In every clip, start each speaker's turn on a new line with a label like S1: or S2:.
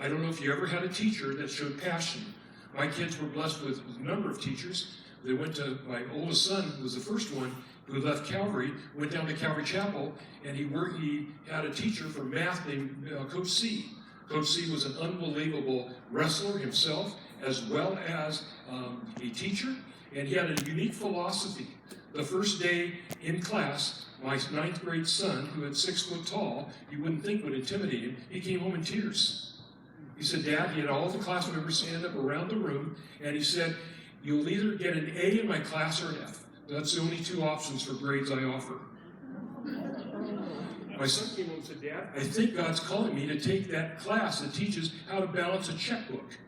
S1: I don't know if you ever had a teacher that showed passion. My kids were blessed with a number of teachers. They went to, my oldest son was the first one who left Calvary, went down to Calvary Chapel, and he had a teacher for math named Coach C. Coach C was an unbelievable wrestler himself, as well as a teacher, and he had a unique philosophy. The first day in class, my 9th grade son, who at 6 foot tall, you wouldn't think would intimidate him, he came home in tears. He said, Dad, he had all the class members stand up around the room, and he said, you'll either get an A in my class or an F. That's the only 2 options for grades I offer. My son came home and said, Dad, I think God's calling me to take that class that teaches how to balance a checkbook.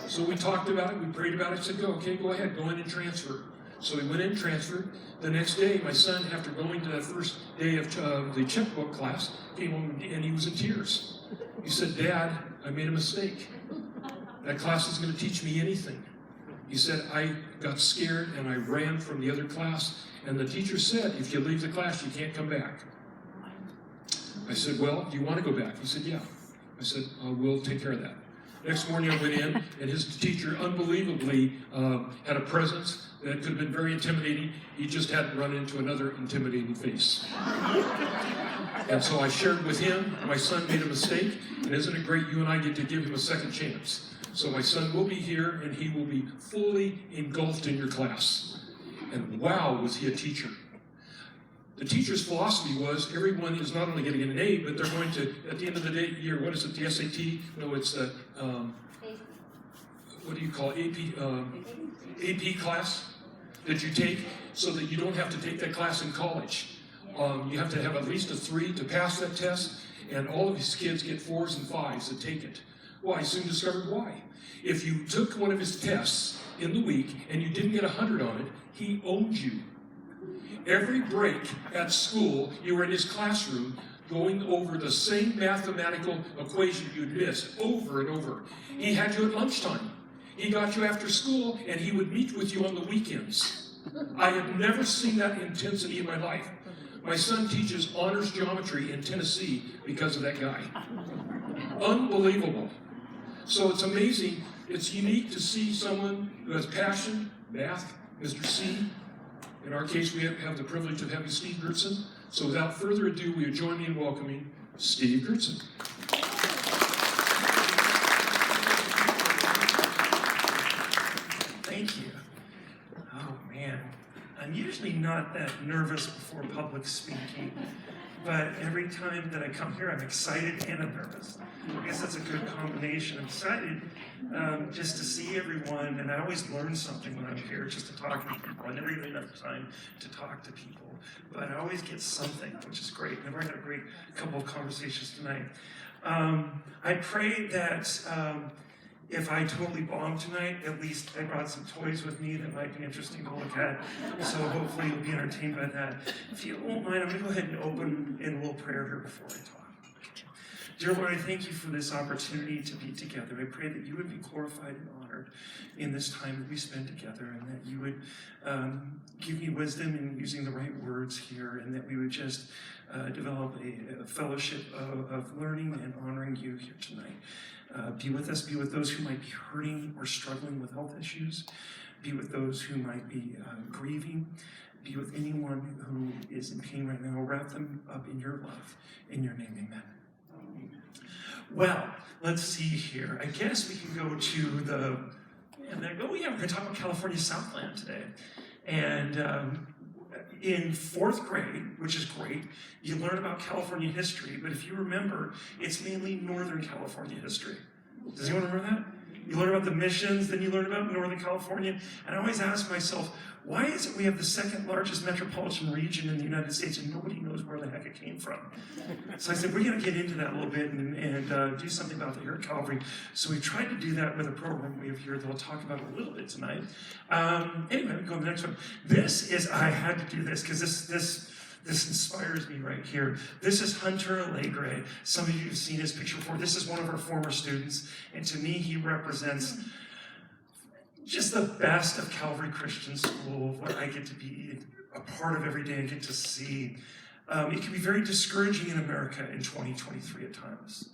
S1: So we talked about it, we prayed about it, I said, okay, go ahead, go in and transfer. So we went in and transferred. The next day, my son, after going to that first day of the checkbook class, came home and he was in tears. He said, Dad, I made a mistake. That class is going to teach me anything. He said, I got scared and I ran from the other class, and the teacher said, if you leave the class, you can't come back. I said, well, do you want to go back? He said, yeah. I said, we'll take care of that. Next morning I went in, and his teacher unbelievably had a presence that could have been very intimidating. He just hadn't run into another intimidating face. And so I shared with him, my son made a mistake, and isn't it great you and I get to give him a second chance? So my son will be here, and he will be fully engulfed in your class. And wow, was he a teacher. The teacher's philosophy was everyone is not only going to get an A, but they're going to, at the end of the year, what is it, the SAT? No, it's the, what do you call it, AP class that you take, so that you don't have to take that class in college. You have to have at least a 3 to pass that test, and all of his kids get 4s and 5s to take it. Well, I soon discovered why. If you took one of his tests in the week and you didn't get 100 on it, he owned you. Every break at school, you were in his classroom going over the same mathematical equation you'd missed over and over. He had you at lunchtime. He got you after school, and he would meet with you on the weekends. I have never seen that intensity in my life. My son teaches honors geometry in Tennessee because of that guy. Unbelievable. So it's amazing. It's unique to see someone who has passion, math, Mr. C. In our case, we have the privilege of having Steve Gertson. So without further ado, will you join me in welcoming Steve Gertson.
S2: Thank you. Oh man, I'm usually not that nervous before public speaking, but every time that I come here, I'm excited and I'm nervous. I guess that's a good combination. I'm excited just to see everyone, and I always learn something when I'm here, just to talk to people. I never get enough time to talk to people, but I always get something, which is great. I've already had a great couple of conversations tonight. I pray that if I totally bomb tonight, at least I brought some toys with me that might be interesting to look at. So hopefully you'll be entertained by that. If you won't mind, I'm going to go ahead and open in a little prayer here before I talk. Dear Lord, I thank you for this opportunity to be together. I pray that you would be glorified and honored in this time that we spend together, and that you would give me wisdom in using the right words here, and that we would just develop a fellowship of learning and honoring you here tonight. Be with us, be with those who might be hurting or struggling with health issues. Be with those who might be grieving. Be with anyone who is in pain right now. Wrap them up in your love. In your name, amen. Well, let's see here. I guess we can go to the, we're going to talk about California Southland today. And in 4th grade, which is great, you learn about California history, but if you remember, it's mainly Northern California history. Does anyone remember that? You learn about the missions, then you learn about Northern California, and I always ask myself, why is it we have the 2nd largest metropolitan region in the United States and nobody knows where the heck it came from? So I said, we're going to get into that a little bit and do something about that here at Calvary. So we tried to do that with a program we have here that we'll talk about a little bit tonight. Anyway, we go to the next one. I had to do this because this inspires me right here. This is Hunter Alegre. Some of you have seen his picture before. This is one of our former students, and to me, he represents just the best of Calvary Christian School, what I get to be a part of every day and get to see. It can be very discouraging in America in 2023 at times.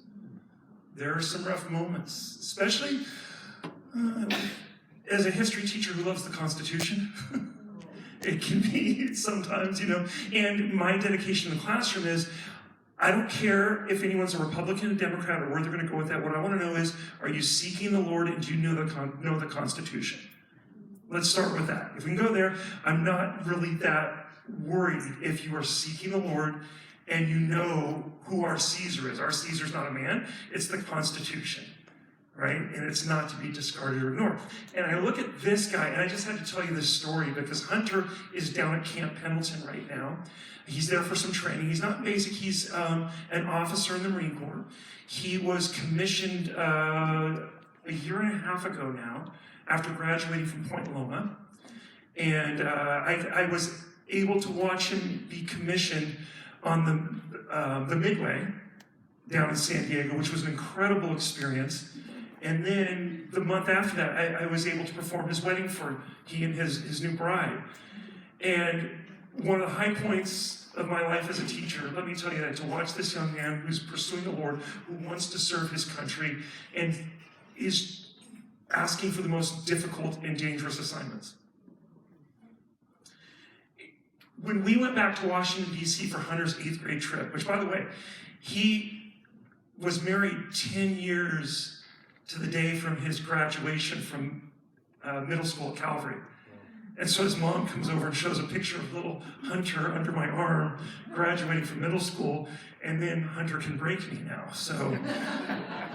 S2: There are some rough moments, especially as a history teacher who loves the Constitution. It can be sometimes, and my dedication in the classroom is, I don't care if anyone's a Republican, a Democrat, or where they're going to go with that. What I want to know is, are you seeking the Lord and do you know the Constitution? Let's start with that. If we can go there, I'm not really that worried if you are seeking the Lord and you know who our Caesar is. Our Caesar's not a man, it's the Constitution, right? And it's not to be discarded or ignored. And I look at this guy, and I just had to tell you this story because Hunter is down at Camp Pendleton right now. He's there for some training. He's not basic, he's an officer in the Marine Corps. He was commissioned a year and a half ago now, after graduating from Point Loma. And I was able to watch him be commissioned on the Midway down in San Diego, which was an incredible experience. And then the month after that, I was able to perform his wedding for he and his new bride. And one of the high points of my life as a teacher, let me tell you that, to watch this young man who's pursuing the Lord, who wants to serve his country, and is asking for the most difficult and dangerous assignments. When we went back to Washington, D.C. for Hunter's 8th grade trip, which, by the way, he was married 10 years to the day from his graduation from middle school at Calvary. And so his mom comes over and shows a picture of little Hunter under my arm, graduating from middle school, and then Hunter can break me now. So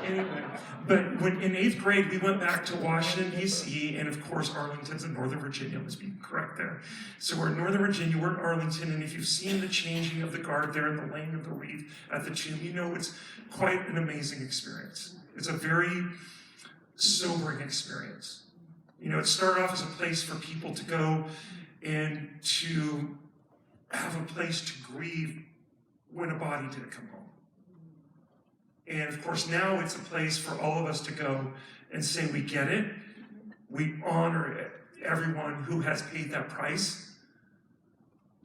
S2: anyway, but when in 8th grade, we went back to Washington, D.C., and of course, Arlington's in Northern Virginia, let's be correct there. So we're in Northern Virginia, we're in Arlington, and if you've seen the changing of the guard there in the laying of the wreath at the tomb, you know it's quite an amazing experience. It's a very sobering experience. It started off as a place for people to go and to have a place to grieve when a body didn't come home. And of course, now it's a place for all of us to go and say, we get it. We honor everyone who has paid that price.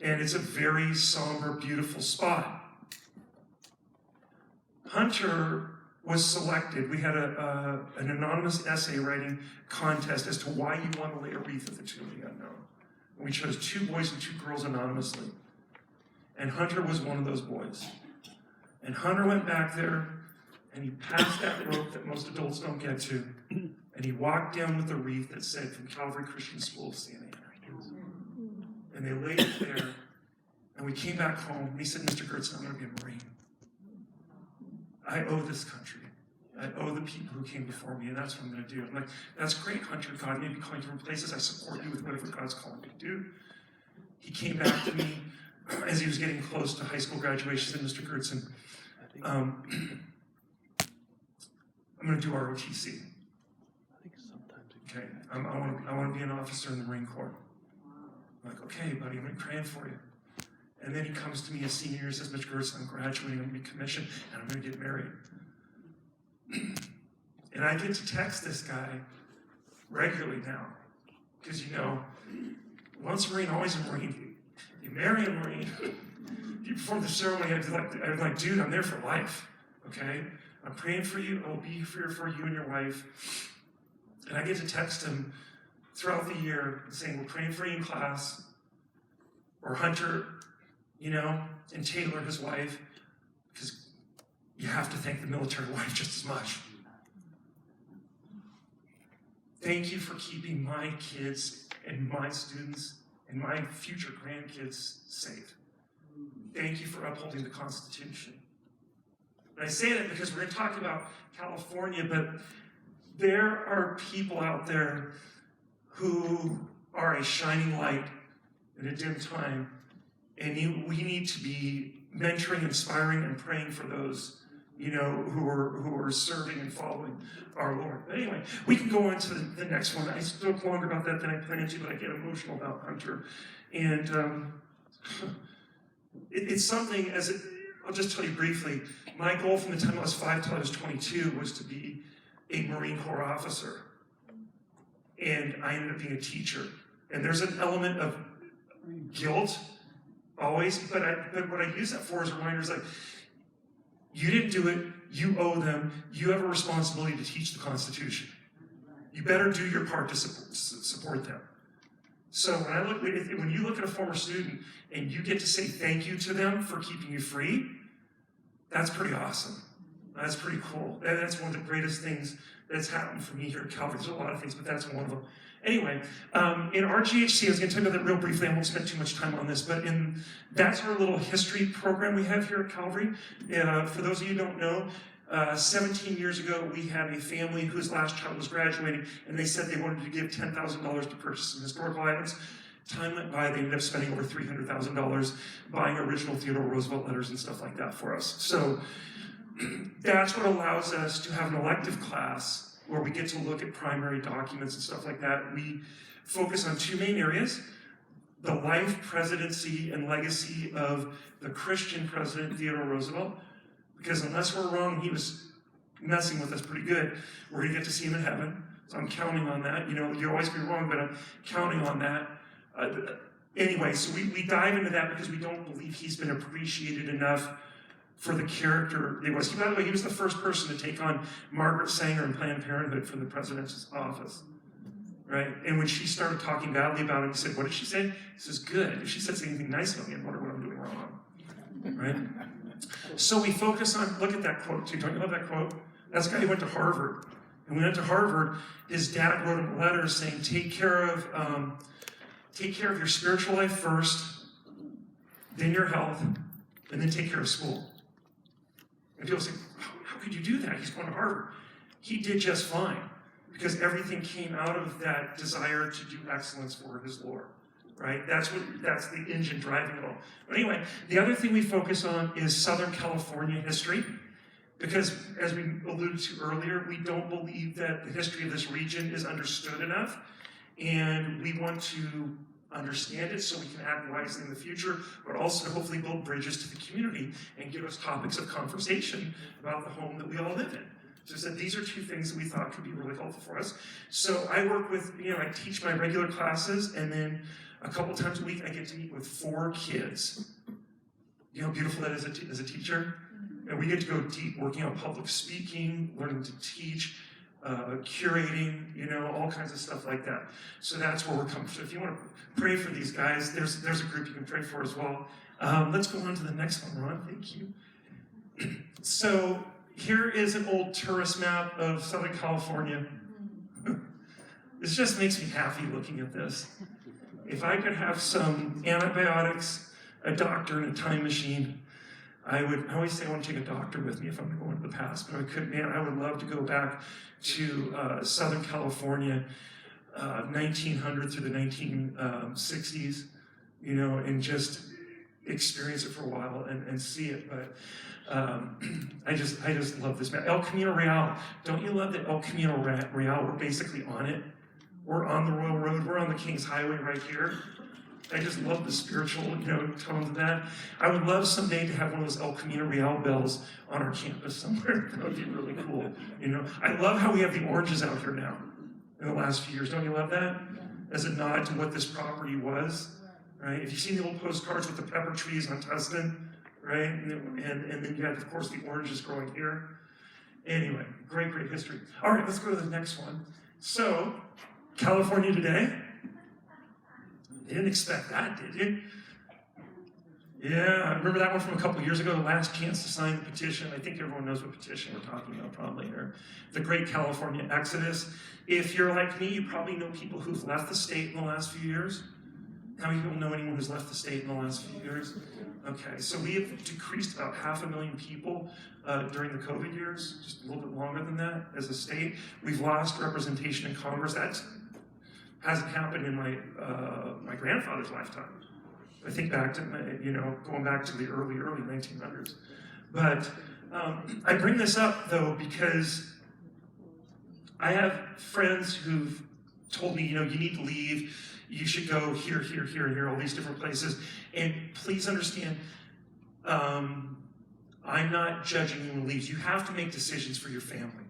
S2: And it's a very somber, beautiful spot. Hunter was selected. We had an anonymous essay writing contest as to why you want to lay a wreath at the tomb of the unknown. And we chose 2 boys and 2 girls anonymously. And Hunter was one of those boys. And Hunter went back there, and he passed that rope that most adults don't get to, and he walked down with a wreath that said, from Calvary Christian School of Santa Ana. And they laid it there, and we came back home, and he said, Mr. Gertson, I'm going to be a Marine. I owe this country. I owe the people who came before me, and that's what I'm going to do. I'm like, that's great, Hunter. God may be calling you different places. I support you with whatever God's calling me to do. He came back to me as he was getting close to high school graduation, and Mr. Gertson, I'm going to do ROTC. Okay, I want to be an officer in the Marine Corps. I'm like, okay, buddy, I'm going to be praying for you. And then he comes to me as senior year and says, Mr. Gertson, I'm graduating, I'm going to be commissioned, and I'm going to get married. And I get to text this guy regularly now. Because, once a Marine, always a Marine. You marry a Marine. You perform the ceremony, I'm like, dude, I'm there for life. Okay? I'm praying for you. I will be here for you and your wife. And I get to text him throughout the year saying, we're praying for you in class. Or Hunter, and Taylor, his wife, because you have to thank the military wife just as much. Thank you for keeping my kids and my students and my future grandkids safe. Thank you for upholding the Constitution. And I say that because we're going to talk about California, but there are people out there who are a shining light in a dim time. And we need to be mentoring, inspiring, and praying for those, who are serving and following our Lord. But anyway, we can go on to the next one. I spoke longer about that than I planned to, but I get emotional about Hunter. And it's something, I'll just tell you briefly, my goal from the time I was 5 till I was 22 was to be a Marine Corps officer. And I ended up being a teacher. And there's an element of guilt, always, but what I use that for is reminders like, you didn't do it you owe them, you have a responsibility to teach the Constitution. You better do your part to support them. So when you look at a former student and you get to say thank you to them for keeping you free, that's pretty awesome. That's pretty cool. And that's one of the greatest things that's happened for me here at Calvary. There's a lot of things, but that's one of them. Anyway, in our GHC, I was going to tell you that real briefly. I won't spend too much time on this, but that's our little history program we have here at Calvary. For those of you who don't know, 17 years ago, we had a family whose last child was graduating, and they said they wanted to give $10,000 to purchase some historical items. Time went by, they ended up spending over $300,000 buying original Theodore Roosevelt letters and stuff like that for us. So that's what allows us to have an elective class where we get to look at primary documents and stuff like that. We focus on two main areas: the life, presidency, and legacy of the Christian president, Theodore Roosevelt. Because unless we're wrong, he was messing with us pretty good, we're going to get to see him in heaven. So I'm counting on that. You know, you always be wrong, but I'm counting on that. Anyway, so we dive into that because we don't believe he's been appreciated enough for the character he was. By the way, he was the first person to take on Margaret Sanger in Planned Parenthood for the president's office. Right? And when she started talking badly about him, he said, "What did she say?" He says, "Good. If she says anything nice about me, I wonder what I'm doing wrong." Right? So we focus on, look at that quote too. Don't you love that quote? That's the guy who went to Harvard. And when he went to Harvard, his dad wrote him a letter saying, take care of your spiritual life first, then your health, and then take care of school. And people say, how could you do that? He's going to Harvard. He did just fine, because everything came out of that desire to do excellence for his Lord. Right? That's the engine driving it all. But anyway, the other thing we focus on is Southern California history, because as we alluded to earlier, we don't believe that the history of this region is understood enough, and we want to understand it so we can act wisely in the future, but also hopefully build bridges to the community and give us topics of conversation about the home that we all live in. So I said these are two things that we thought could be really helpful for us. So I work with, I teach my regular classes, and then a couple times a week I get to meet with 4 kids. You know how beautiful that is as a teacher? And we get to go deep, working on public speaking, learning to teach, curating, all kinds of stuff like that. So that's where we're coming. So if you want to pray for these guys, there's a group you can pray for as well. Let's go on to the next one, Ron. Thank you. So here is an old tourist map of Southern California. This just makes me happy looking at this. If I could have some antibiotics, a doctor, and a time machine, I always say I want to take a doctor with me if I'm going to the past, but I would love to go back to Southern California, 1900 through the 1960s, and just experience it for a while and see it. But I just love this map. El Camino Real. Don't you love that El Camino Real? We're basically on it. We're on the Royal Road. We're on the King's Highway right here. I just love the spiritual, tones of that. I would love someday to have one of those El Camino Real bells on our campus somewhere. That would be really cool. I love how we have the oranges out here now in the last few years. Don't you love that? As a nod to what this property was, right? If you've seen the old postcards with the pepper trees on Tustin, right? And then you have, of course, the oranges growing here. Anyway, great history. All right, let's go to the next one. So, California Today. You didn't expect that, did you? Yeah, I remember that one from a couple years ago, the last chance to sign the petition. I think everyone knows what petition we're talking about probably, or the Great California Exodus. If you're like me, you probably know people who've left the state in the last few years. How many people know anyone who's left the state in the last few years? Okay, so we have decreased about 500,000 people during the COVID years, just a little bit longer than that as a state. We've lost representation in Congress. That hasn't happened in my grandfather's lifetime. I think back to, going back to the early 1900s. But I bring this up, though, because I have friends who've told me, you need to leave. You should go here, here, here, and here, all these different places. And please understand, I'm not judging anyone who leaves. You have to make decisions for your family.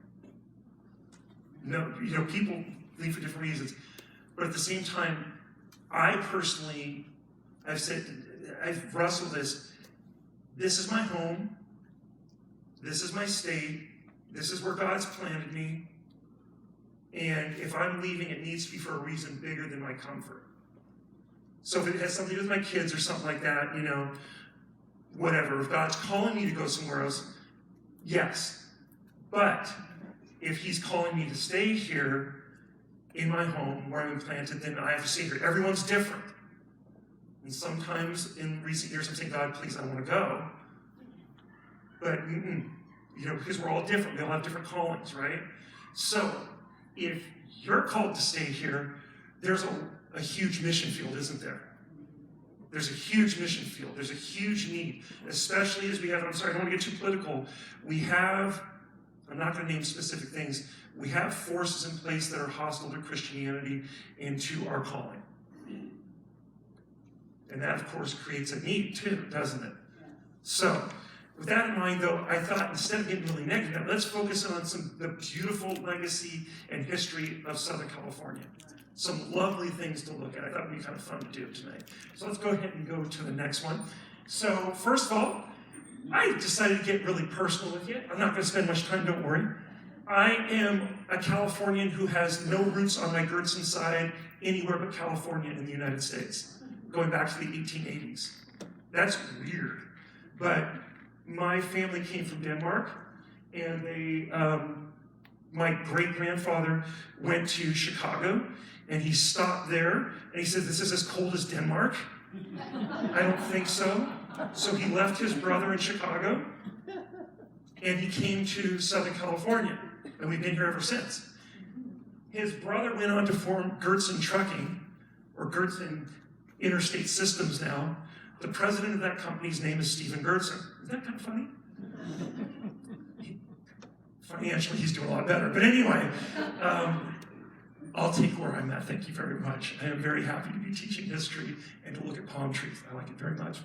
S2: No, people leave for different reasons. But at the same time, I personally, I've wrestled this. This is my home. This is my state. This is where God's planted me. And if I'm leaving, it needs to be for a reason bigger than my comfort. So if it has something to do with my kids or something like that, whatever. If God's calling me to go somewhere else, yes. But if he's calling me to stay here in my home where I'm implanted, then I have to stay here. Everyone's different. And sometimes in recent years I'm saying, God, please, I want to go. But, because we're all different. We all have different callings, right? So if you're called to stay here, there's a huge mission field, isn't there? There's a huge mission field. There's a huge need, especially as we have, I'm sorry, I don't want to get too political. I'm not going to name specific things. We have forces in place that are hostile to Christianity and to our calling. And that, of course, creates a need too, doesn't it? So, with that in mind, though, I thought instead of getting really negative, let's focus on the beautiful legacy and history of Southern California. Some lovely things to look at. I thought it would be kind of fun to do tonight. So let's go ahead and go to the next one. So first of all, I decided to get really personal with you. I'm not going to spend much time, don't worry. I am a Californian who has no roots on my Gertsen side anywhere but California in the United States, going back to the 1880s. That's weird. But my family came from Denmark, and my great-grandfather went to Chicago, and he stopped there, and he said, this is as cold as Denmark? I don't think so. So he left his brother in Chicago, and he came to Southern California, and we've been here ever since. His brother went on to form Gertsen Trucking, or Gertsen Interstate Systems now. The president of that company's name is Stephen Gertsen. Isn't that kind of funny? Financially, he's doing a lot better. But anyway, I'll take where I'm at. Thank you very much. I am very happy to be teaching history and to look at palm trees. I like it very much.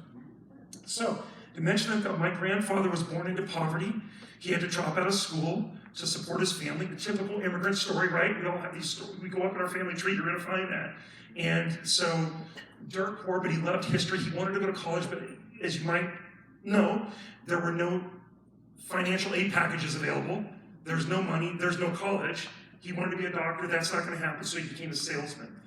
S2: So, to mention that my grandfather was born into poverty. He had to drop out of school to support his family. The typical immigrant story, right? We all have these stories. We go up in our family tree, you're going to find that. And so, dirt poor, but he loved history. He wanted to go to college, but as you might know, there were no financial aid packages available. There's no money. There's no college. He wanted to be a doctor. That's not going to happen, so he became a salesman.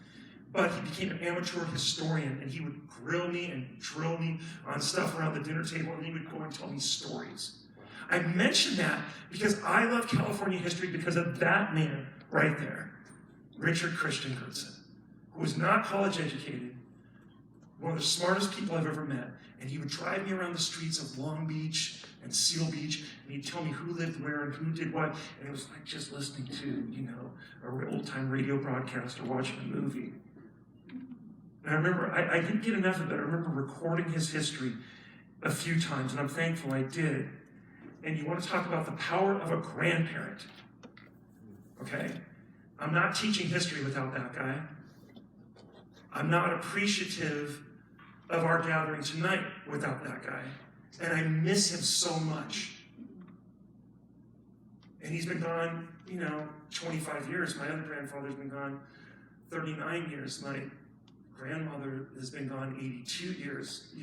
S2: But he became an amateur historian, and he would grill me and drill me on stuff around the dinner table, and he would go and tell me stories. I mention that because I love California history because of that man right there, Richard Christian Gertsen, who was not college educated, one of the smartest people I've ever met. And he would drive me around the streets of Long Beach and Seal Beach, and he'd tell me who lived where and who did what. And it was like just listening to, an old-time radio broadcast or watching a movie. And I remember, I didn't get enough of it. I remember recording his history a few times, and I'm thankful I did. And you want to talk about the power of a grandparent. Okay? I'm not teaching history without that guy. I'm not appreciative of our gathering tonight without that guy. And I miss him so much. And he's been gone, 25 years. My other grandfather's been gone 39 years. My grandmother has been gone 82 years.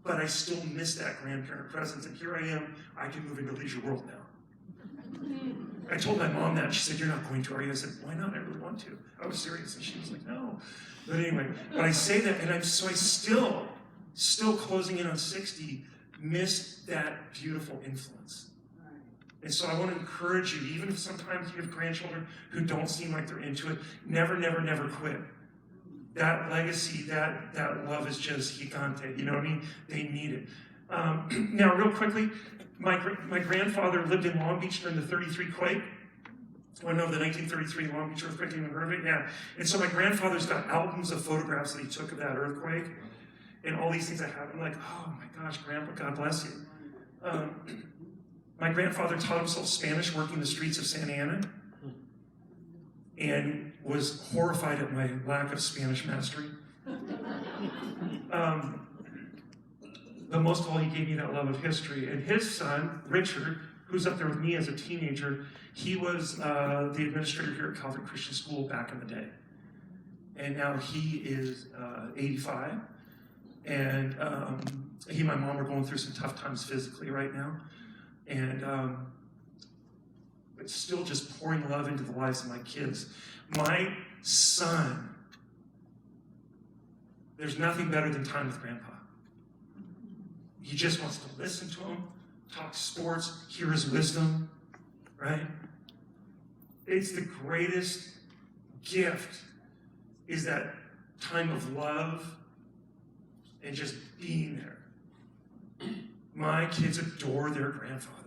S2: But I still miss that grandparent presence. And here I am, I can move into Leisure World now. I told my mom that. She said, you're not going to, are you? I said, why not? I really want to. I was serious. And she was like, no. But anyway, but I say that, and I still closing in on 60, miss that beautiful influence. And so I want to encourage you, even if sometimes you have grandchildren who don't seem like they're into it, never, never, never quit. That legacy, that love is just gigante, you know what I mean? They need it. Now, real quickly, my grandfather lived in Long Beach during the 33 quake. The 1933 Long Beach earthquake, anyone heard of it? Yeah. And so my grandfather's got albums of photographs that he took of that earthquake, and all these things I have. I'm like, oh my gosh, Grandpa, God bless you. My grandfather taught himself Spanish working the streets of Santa Ana, and was horrified at my lack of Spanish mastery. But most of all, he gave me that love of history. And his son, Richard, who's up there with me as a teenager, he was the administrator here at Calvary Christian School back in the day. And now he is 85. And he and my mom are going through some tough times physically right now. And but still just pouring love into the lives of my kids. My son, there's nothing better than time with Grandpa. He just wants to listen to him, talk sports, hear his wisdom, right? It's the greatest gift, is that time of love and just being there. My kids adore their grandfather.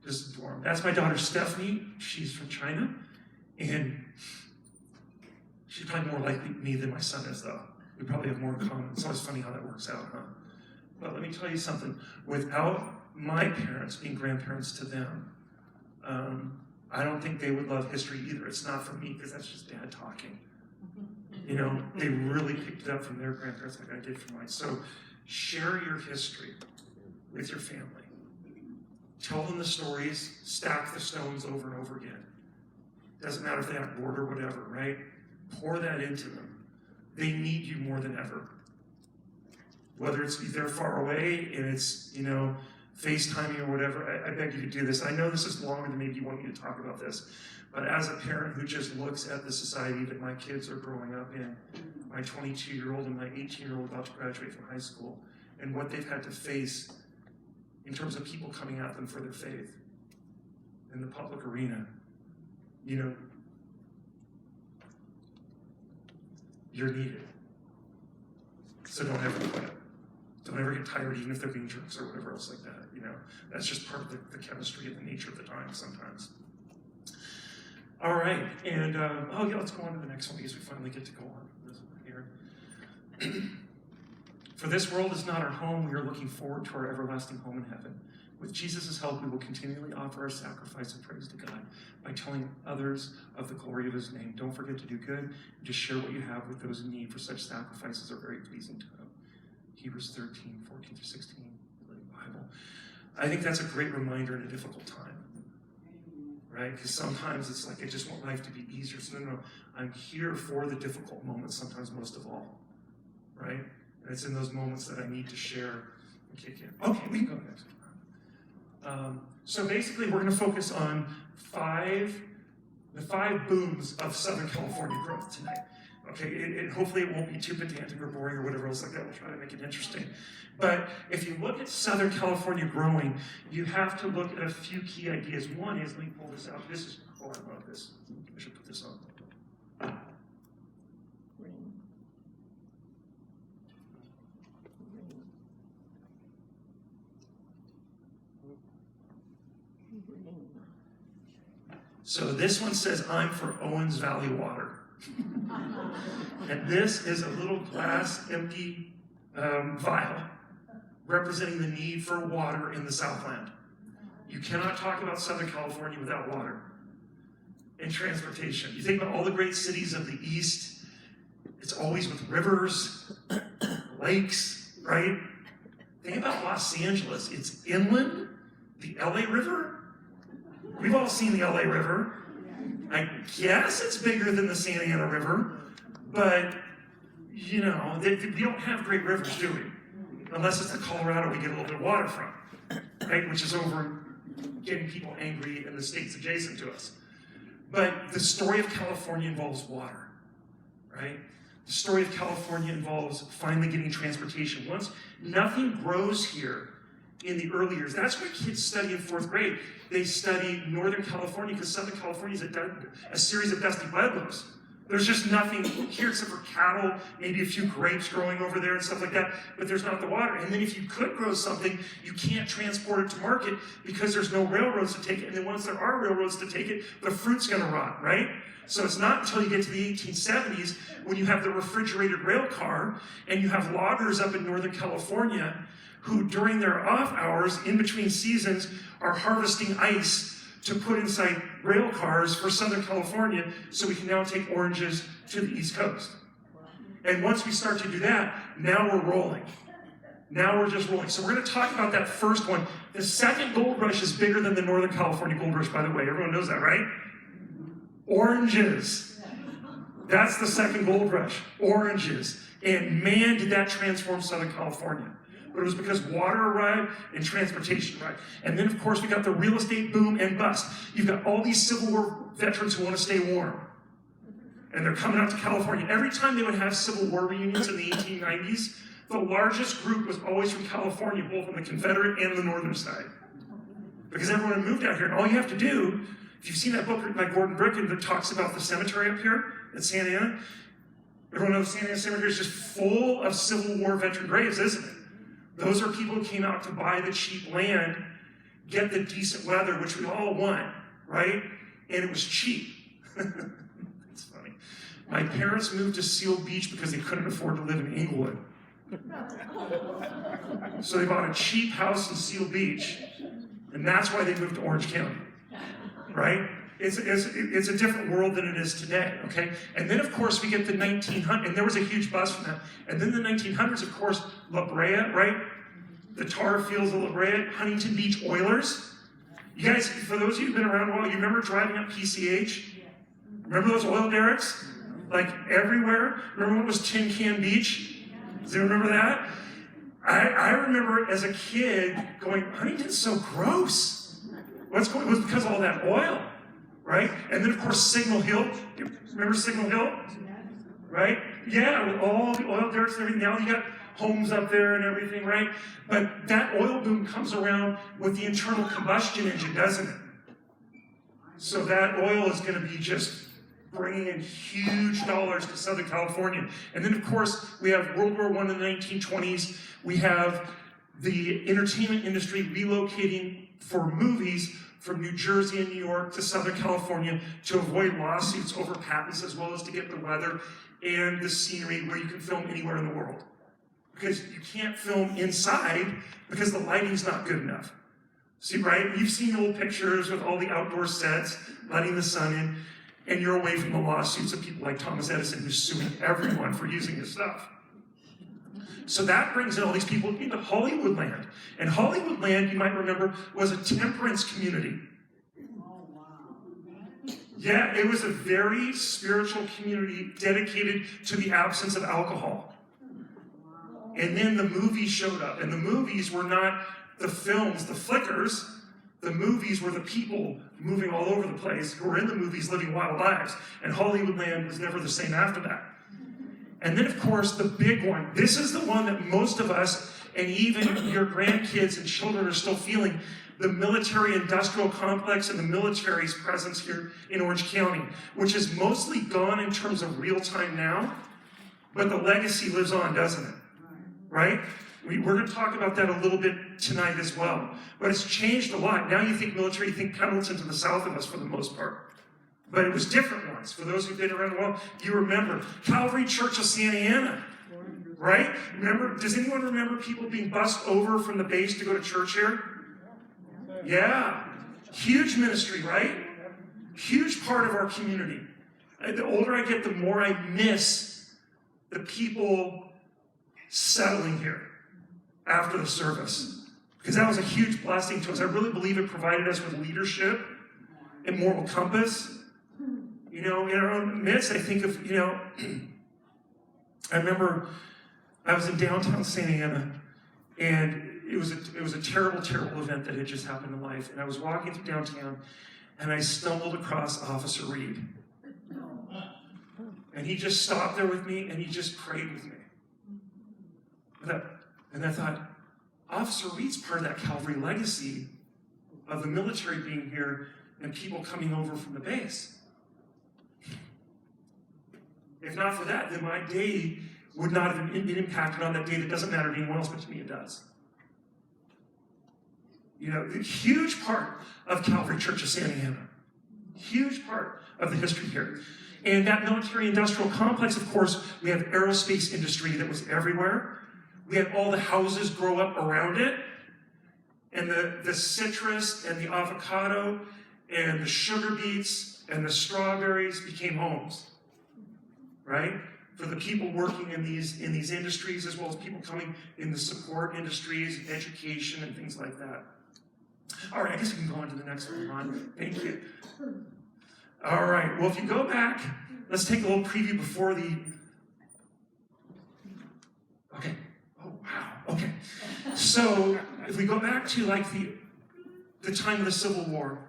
S2: Just adore him. That's my daughter Stephanie. She's from China. And she's probably more like me than my son is, though. We probably have more in common. It's always funny how that works out, huh? But let me tell you something. Without my parents being grandparents to them, I don't think they would love history either. It's not for me, because that's just dad talking. You know, they really picked it up from their grandparents like I did from mine. So share your history with your family. Tell them the stories, stack the stones over and over again. Doesn't matter if they have board or whatever, right? Pour that into them. They need you more than ever. Whether it's they're far away and it's, you know, FaceTiming or whatever, I beg you to do this. I know this is longer than maybe you want me to talk about this, but as a parent who just looks at the society that my kids are growing up in, my 22-year-old and my 18-year-old about to graduate from high school, and what they've had to face in terms of people coming at them for their faith in the public arena, you know, you're needed. So don't ever quit. Don't ever get tired, even if they're being jerks or whatever else like that, you know. That's just part of the chemistry and the nature of the time sometimes. All right, and, oh yeah, let's go on to the next one because we finally get to go on this one here. For this world is not our home, we are looking forward to our everlasting home in heaven. With Jesus' help, we will continually offer our sacrifice and praise to God by telling others of the glory of his name. Don't forget to do good, and just share what you have with those in need, for such sacrifices are very pleasing to him. Hebrews 13, 14 through 16, the Bible. I think that's a great reminder in a difficult time, right? Because sometimes it's like, I just want life to be easier. So no, I'm here for the difficult moments, sometimes most of all, right? And it's in those moments that I need to share and kick in. Okay, we can go next. So basically, we're going to focus on the five booms of Southern California growth tonight. Okay, hopefully it won't be too pedantic or boring or whatever else like that. We'll try to make it interesting. But if you look at Southern California growing, you have to look at a few key ideas. One is, let me pull this out. This is, oh, I love this. I should put this on. So this one says, I'm for Owens Valley Water. And this is a little glass empty vial representing the need for water in the Southland. You cannot talk about Southern California without water and transportation. You think about all the great cities of the East, it's always with rivers, lakes, right? Think about Los Angeles. It's inland, the LA River. We've all seen the LA River. I guess it's bigger than the Santa Ana River, but, you know, we don't have great rivers, do we? Unless it's the Colorado we get a little bit of water from, right? Which is over getting people angry in the states adjacent to us. But the story of California involves water, right? The story of California involves finally getting transportation. Once nothing grows here in the early years, that's why kids study in 4th grade. They study Northern California because Southern California is a series of dusty pueblos. There's just nothing here except for cattle, maybe a few grapes growing over there and stuff like that, but there's not the water. And then if you could grow something, you can't transport it to market because there's no railroads to take it. And then once there are railroads to take it, the fruit's gonna rot, right? So it's not until you get to the 1870s when you have the refrigerated rail car and you have loggers up in Northern California who during their off hours, in between seasons, are harvesting ice to put inside rail cars for Southern California so we can now take oranges to the East Coast. And once we start to do that, now we're rolling. Now we're just rolling. So we're going to talk about that first one. The second gold rush is bigger than the Northern California gold rush, by the way. Everyone knows that, right? Oranges. That's the second gold rush. Oranges. And man, did that transform Southern California. But it was because water arrived and transportation arrived. And then, of course, we got the real estate boom and bust. You've got all these Civil War veterans who want to stay warm. And they're coming out to California. Every time they would have Civil War reunions in the 1890s, the largest group was always from California, both on the Confederate and the northern side. Because everyone had moved out here. And all you have to do, if you've seen that book written by Gordon Bricken that talks about the cemetery up here at Santa Ana, everyone knows Santa Ana Cemetery is just full of Civil War veteran graves, isn't it? Those are people who came out to buy the cheap land, get the decent weather, which we all want, right? And it was cheap. It's funny. My parents moved to Seal Beach because they couldn't afford to live in Inglewood. So they bought a cheap house in Seal Beach, and that's why they moved to Orange County, right? It's a different world than it is today, okay? And then, of course, we get the 1900s, and there was a huge buzz from that. And then the 1900s, of course, La Brea, right? The tar fields of La Brea, Huntington Beach Oilers. You guys, for those of you who've been around a while, you remember driving up PCH? Remember those oil derricks? Like everywhere? Remember when it was Tin Can Beach? Does anyone remember that? I remember as a kid going, Huntington's so gross. What's going on? It was because of all that oil. Right? And then, of course, Signal Hill. Remember Signal Hill? Right? Yeah, with all the oil derricks and everything. Now you got homes up there and everything, right? But that oil boom comes around with the internal combustion engine, doesn't it? So that oil is going to be just bringing in huge dollars to Southern California. And then, of course, we have World War I in the 1920s. We have the entertainment industry relocating for movies from New Jersey and New York to Southern California to avoid lawsuits over patents, as well as to get the weather and the scenery where you can film anywhere in the world. Because you can't film inside because the lighting's not good enough. See, right? You've seen old pictures with all the outdoor sets, letting the sun in, and you're away from the lawsuits of people like Thomas Edison, who's suing everyone for using his stuff. So that brings in all these people into Hollywood land. And Hollywood land, you might remember, was a temperance community. Yeah, it was a very spiritual community dedicated to the absence of alcohol. And then the movies showed up. And the movies were not the films, the flickers. The movies were the people moving all over the place who were in the movies living wild lives. And Hollywood land was never the same after that. And then, of course, the big one. This is the one that most of us, and even your grandkids and children, are still feeling. The military-industrial complex and the military's presence here in Orange County, which is mostly gone in terms of real time now, but the legacy lives on, doesn't it? Right? We're going to talk about that a little bit tonight as well. But it's changed a lot. Now you think military, you think Pendleton to the south of us for the most part. But it was different once. For those who've been around a while, you remember Calvary Church of Santa Ana, right? Remember? Does anyone remember people being bussed over from the base to go to church here? Yeah. Huge ministry, right? Huge part of our community. The older I get, the more I miss the people settling here after the service. Because that was a huge blessing to us. I really believe it provided us with leadership and moral compass. You know, in our own midst, I think of, I remember I was in downtown Santa Ana, and it was a terrible, terrible event that had just happened in life. And I was walking through downtown, and I stumbled across Officer Reed. And he just stopped there with me, and he just prayed with me. And I thought, Officer Reed's part of that Calvary legacy of the military being here and people coming over from the base. If not for that, then my day would not have been impacted on that day. That doesn't matter to anyone else, but to me it does. You know, a huge part of Calvary Church of Santa Ana. Huge part of the history here. And that military-industrial complex, of course, we have aerospace industry that was everywhere. We had all the houses grow up around it. And the citrus and the avocado and the sugar beets and the strawberries became homes. Right? For the people working in these industries, as well as people coming in the support industries, education, and things like that. All right, I guess we can go on to the next one, Ron. Thank you. All right, well, if you go back, let's take a little preview before the Okay. So if we go back to like the time of the Civil War,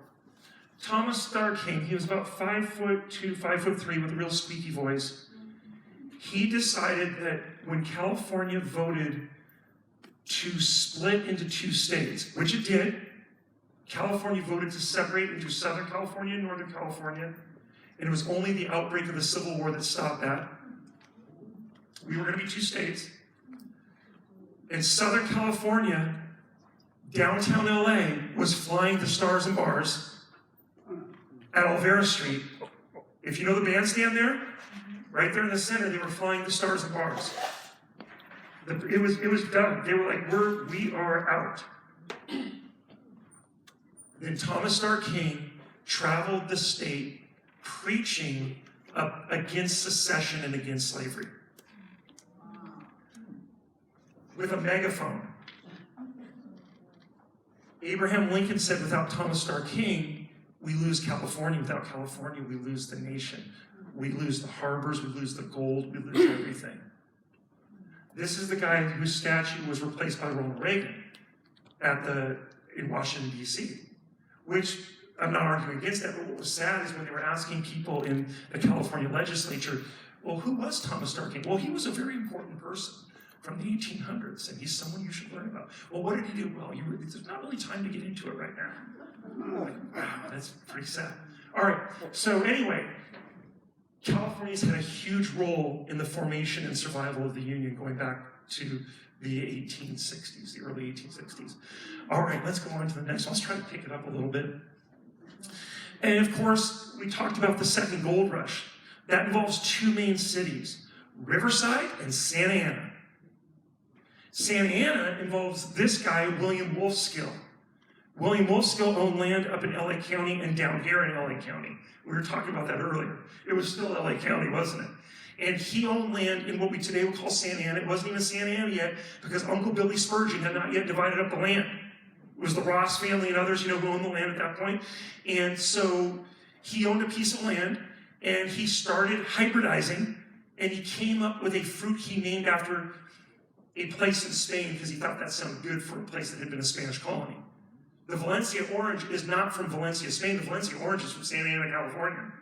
S2: Thomas Starr King, he was about 5'2", 5'3", with a real squeaky voice. He decided that when California voted to split into 2 states, which it did, California voted to separate into Southern California and Northern California, and it was only the outbreak of the Civil War that stopped that. We were going to be 2 states. In Southern California, downtown LA was flying the Stars and Bars at Olvera Street. If you know the bandstand there, right there in the center, they were flying the Stars and Bars. It was done. They were like, we are out. Then Thomas Starr King traveled the state preaching against secession and against slavery with a megaphone. Abraham Lincoln said, without Thomas Starr King, we lose California. Without California, we lose the nation. We lose the harbors, we lose the gold, we lose everything. This is the guy whose statue was replaced by Ronald Reagan in Washington, D.C., which I'm not arguing against that, but what was sad is when they were asking people in the California legislature, well, who was Thomas Starr King? Well, he was a very important person from the 1800s, and he's someone you should learn about. Well, what did he do? Well, there's not really time to get into it right now. Like, wow, that's pretty sad. All right, so anyway, California's had a huge role in the formation and survival of the Union going back to the 1860s, the early 1860s. All right, let's go on to the next one. Let's try to pick it up a little bit. And of course, we talked about the second gold rush. That involves 2 main cities, Riverside and Santa Ana. Santa Ana involves this guy, William Wolfskill. William Wolfskill owned land up in LA County and down here in LA County. We were talking about that earlier. It was still LA County, wasn't it? And he owned land in what we today would call Santa Ana. It wasn't even Santa Ana yet because Uncle Billy Spurgeon had not yet divided up the land. It was the Ross family and others, who owned the land at that point. And so he owned a piece of land and he started hybridizing and he came up with a fruit he named after a place in Spain because he thought that sounded good for a place that had been a Spanish colony. The Valencia orange is not from Valencia, Spain. The Valencia orange is from Santa Ana, California.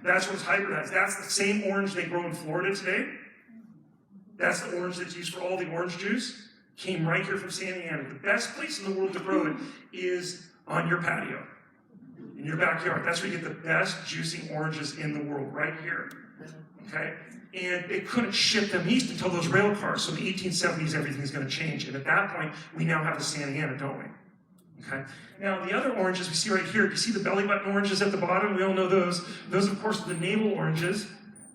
S2: That's what's hybridized. That's the same orange they grow in Florida today. That's the orange that's used for all the orange juice. Came right here from Santa Ana. The best place in the world to grow it is on your patio, in your backyard. That's where you get the best juicing oranges in the world, right here. Okay? And they couldn't ship them east until those rail cars. So in the 1870s, everything's going to change. And at that point, we now have the Santa Ana, don't we? Okay. Now, the other oranges we see right here, do you see the belly button oranges at the bottom? We all know those. Those, of course, are the navel oranges.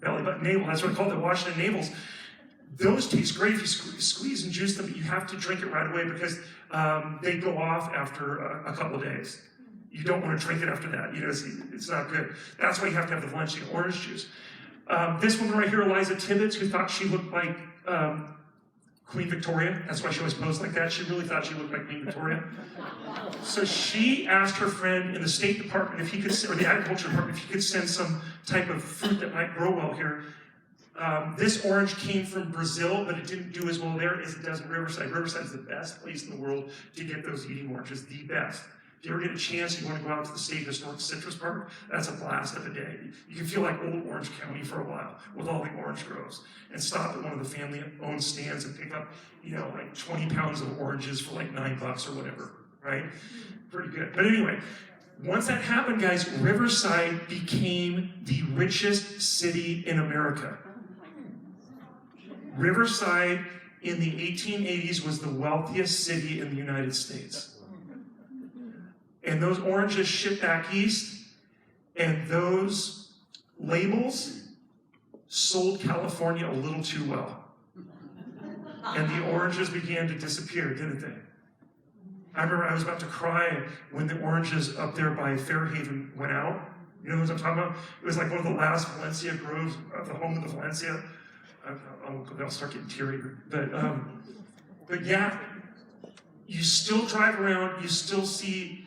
S2: Belly button navel, that's what I call the Washington navels. Those taste great if you squeeze and juice them, but you have to drink it right away because they go off after a couple of days. You don't want to drink it after that. It's not good. That's why you have to have the Valencia orange juice. This woman right here, Eliza Tibbets, who thought she looked like Queen Victoria. That's why she always posed like that. She really thought she looked like Queen Victoria. So she asked her friend in the State Department if he could, or the Agriculture Department, if he could send some type of fruit that might grow well here. This orange came from Brazil, but it didn't do as well there as it does in Riverside. Riverside is the best place in the world to get those eating oranges, the best. If you ever get a chance, you want to go out to the State Historic Citrus Park, that's a blast of a day. You can feel like old Orange County for a while with all the orange groves and stop at one of the family-owned stands and pick up, like 20 pounds of oranges for like $9 or whatever, right? Pretty good. But anyway, once that happened, guys, Riverside became the richest city in America. Riverside in the 1880s was the wealthiest city in the United States. And those oranges shipped back east, and those labels sold California a little too well. And the oranges began to disappear, didn't they? I remember I was about to cry when the oranges up there by Fairhaven went out. You know what I'm talking about? It was like one of the last Valencia groves, the home of the Valencia. I'll start getting teary. But yeah, you still drive around, you still see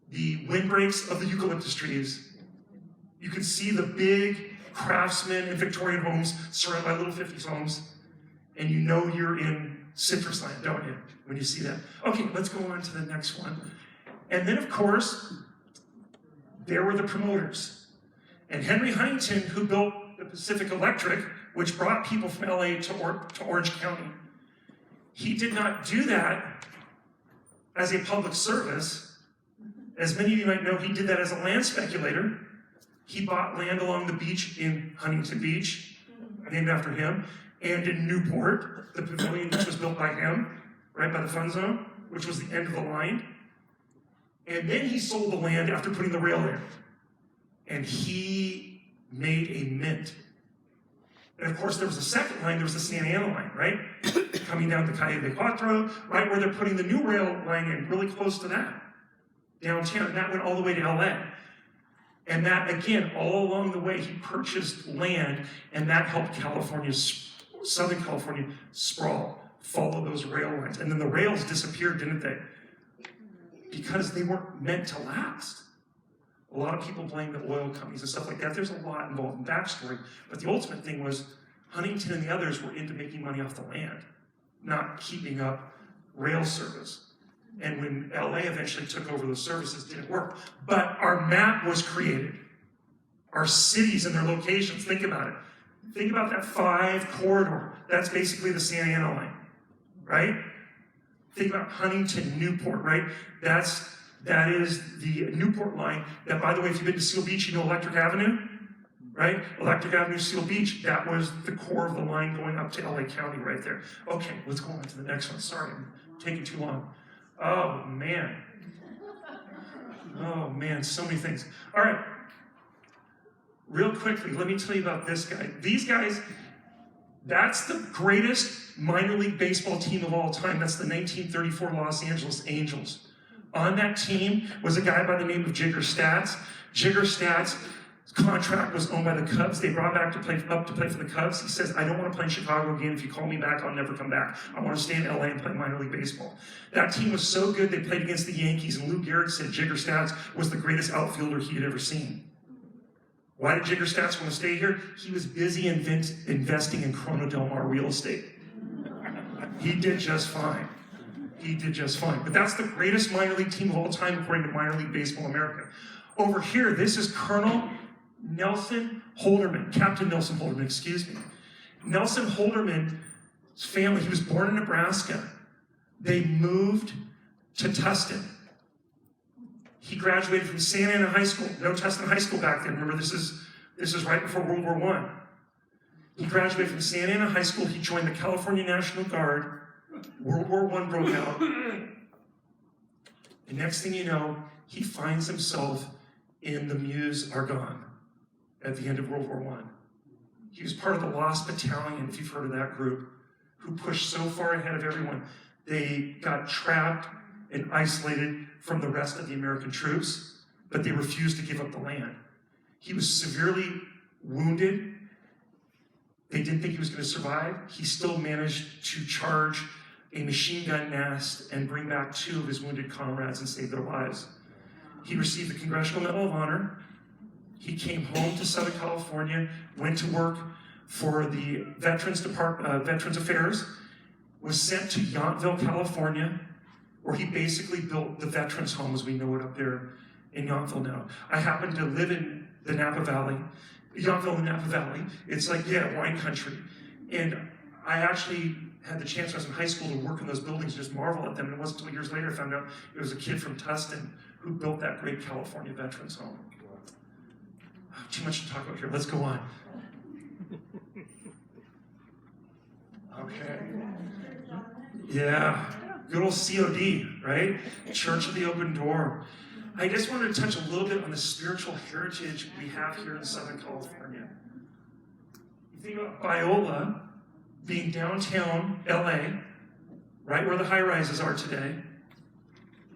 S2: the windbreaks of the eucalyptus trees. You can see the big craftsmen and Victorian homes surrounded by little 50s homes. And you know you're in citrus land, don't you, when you see that? Okay, let's go on to the next one. And then, of course, there were the promoters. And Henry Huntington, who built the Pacific Electric, which brought people from LA to Orange County, he did not do that as a public service. As many of you might know, he did that as a land speculator. He bought land along the beach in Huntington Beach, named after him, and in Newport, the pavilion which was built by him, right by the fun zone, which was the end of the line. And then he sold the land after putting the rail in. And he made a mint. And of course, there was a second line, there was the Santa Ana line, right? Coming down to Calle de Cuatro, right where they're putting the new rail line in, really close to that, downtown. And that went all the way to LA. And that, again, all along the way, he purchased land, and that helped California, Southern California, sprawl, follow those rail lines. And then the rails disappeared, didn't they? Because they weren't meant to last. A lot of people blame the oil companies and stuff like that. There's a lot involved in backstory. But the ultimate thing was Huntington and the others were into making money off the land, not keeping up rail service. And when LA eventually took over those services, it didn't work. But our map was created. Our cities and their locations, think about it. Think about that 5 corridor. That's basically the Santa Ana line, right? Think about Huntington, Newport, right? That is the Newport line. That, by the way, if you've been to Seal Beach, you know Electric Avenue, right? Electric Avenue, Seal Beach, that was the core of the line going up to LA County right there. Okay, let's go on to the next one. Sorry, I'm taking too long. Oh, man. Oh, man, so many things. All right. Real quickly, let me tell you about this guy. These guys, that's the greatest minor league baseball team of all time. That's the 1934 Los Angeles Angels. On that team was a guy by the name of Jigger Stats. Jigger Stats' contract was owned by the Cubs. They brought back to play for the Cubs. He says, I don't want to play in Chicago again. If you call me back, I'll never come back. I want to stay in LA and play minor league baseball. That team was so good, they played against the Yankees, and Lou Gehrig said Jigger Stats was the greatest outfielder he had ever seen. Why did Jigger Stats want to stay here? He was busy investing in Corona Del Mar real estate. He did just fine. He did just fine. But that's the greatest minor league team of all time, according to Minor League Baseball America. Over here, this is Colonel Nelson Holderman, Captain Nelson Holderman, excuse me. Nelson Holderman's family, he was born in Nebraska. They moved to Tustin. He graduated from Santa Ana High School. No Tustin High School back then. Remember, this is right before World War I. He graduated from Santa Ana High School. He joined the California National Guard. World War I broke out. The next thing you know, he finds himself in the Meuse-Argonne at the end of World War I. He was part of the Lost Battalion, if you've heard of that group, who pushed so far ahead of everyone. They got trapped and isolated from the rest of the American troops, but they refused to give up the land. He was severely wounded. They didn't think he was going to survive. He still managed to charge a machine gun nest and bring back 2 of his wounded comrades and save their lives. He received the Congressional Medal of Honor. He came home to Southern California, went to work for the Veterans Affairs, was sent to Yountville, California, where he basically built the Veterans Home as we know it up there in Yountville now. I happen to live in the Napa Valley, Yountville and Napa Valley. It's like, wine country. And I actually had the chance when I was in high school to work in those buildings and just marvel at them. And it wasn't until years later I found out it was a kid from Tustin who built that great California Veterans Home. Oh, too much to talk about here. Let's go on. Okay. Yeah. Good old COD, right? Church of the Open Door. I just wanted to touch a little bit on the spiritual heritage we have here in Southern California. You think about Biola being downtown LA, right where the high-rises are today.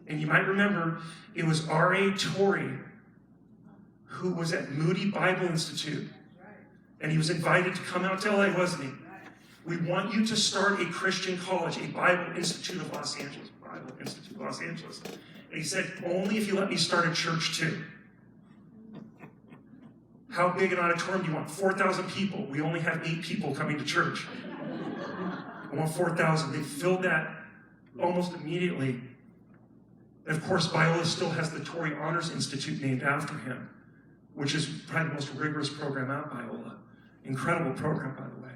S2: And you might remember it was R.A. Torrey who was at Moody Bible Institute. And he was invited to come out to LA, wasn't he? We want you to start a Christian college, a Bible Institute of Los Angeles. Bible Institute of Los Angeles. And he said, only if you let me start a church too. How big an auditorium do you want? 4,000 people. We only have 8 people coming to church. I want 4,000. They filled that almost immediately. And of course, Biola still has the Torrey Honors Institute named after him, which is probably the most rigorous program at Biola. Incredible program, by the way.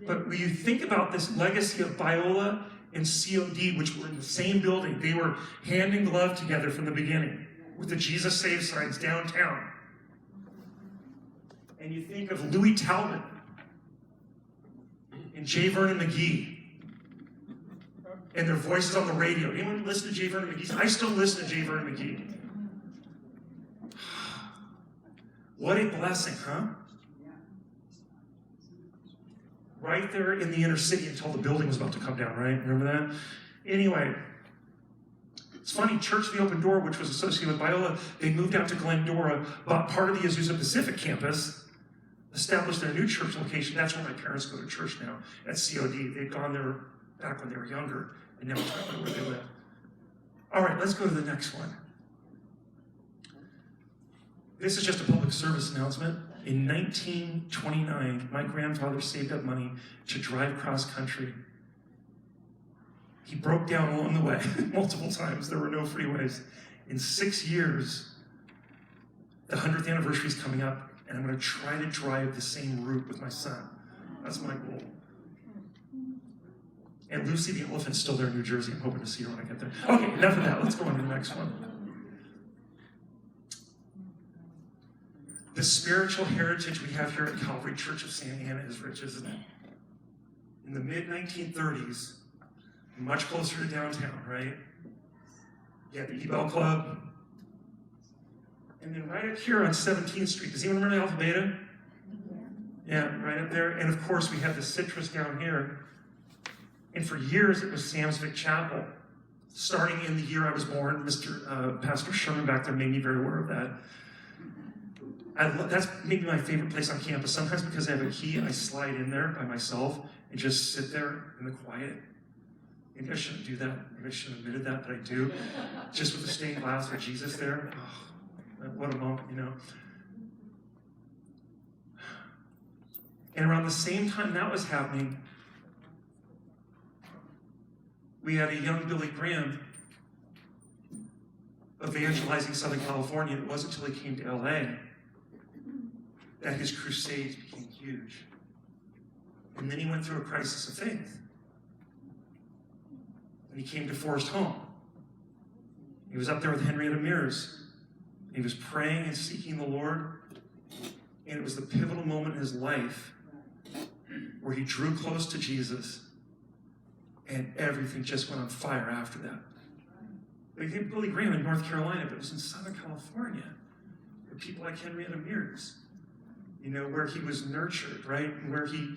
S2: But when you think about this legacy of Biola and COD, which were in the same building, they were hand in glove together from the beginning with the Jesus Save signs downtown. And you think of Louis Talbot and J. Vernon McGee and their voices on the radio. Anyone listen to J. Vernon McGee? I still listen to J. Vernon McGee. What a blessing, huh? Right there in the inner city until the building was about to come down, right? Remember that? Anyway, it's funny, Church of the Open Door, which was associated with Biola, they moved out to Glendora, bought part of the Azusa Pacific campus, established their new church location. That's where my parents go to church now, at COD. They'd gone there back when they were younger, and now it's where they live. All right, let's go to the next one. This is just a public service announcement. In 1929, my grandfather saved up money to drive cross country. He broke down along the way multiple times. There were no freeways. In 6 years, the 100th anniversary is coming up, and I'm going to try to drive the same route with my son. That's my goal. And Lucy the elephant's still there in New Jersey. I'm hoping to see her when I get there. Okay, enough of that. Let's go on to the next one. The spiritual heritage we have here at Calvary Church of Santa Ana is rich, isn't it? In the mid-1930s, much closer to downtown, right? You had the E-Bell Club. And then right up here on 17th Street, does anyone remember Alpha Beta? Yeah, right up there. And of course, we have the Citrus down here. And for years, it was Samsvic Chapel. Starting in the year I was born, Pastor Sherman back there made me very aware of that. That's maybe my favorite place on campus. Sometimes because I have a key, I slide in there by myself and just sit there in the quiet. Maybe I shouldn't do that. Maybe I shouldn't have admitted that, but I do. Just with the stained glass with Jesus there. Oh, what a moment, you know. And around the same time that was happening, we had a young Billy Graham evangelizing Southern California. It wasn't until he came to LA that his crusades became huge. And then he went through a crisis of faith. And he came to Forest Home. He was up there with Henrietta Mears. He was praying and seeking the Lord. And it was the pivotal moment in his life where he drew close to Jesus. And everything just went on fire after that. They gave Billy Graham in North Carolina, but it was in Southern California. Where people like Henrietta Mears, you know, where he was nurtured, right? And where he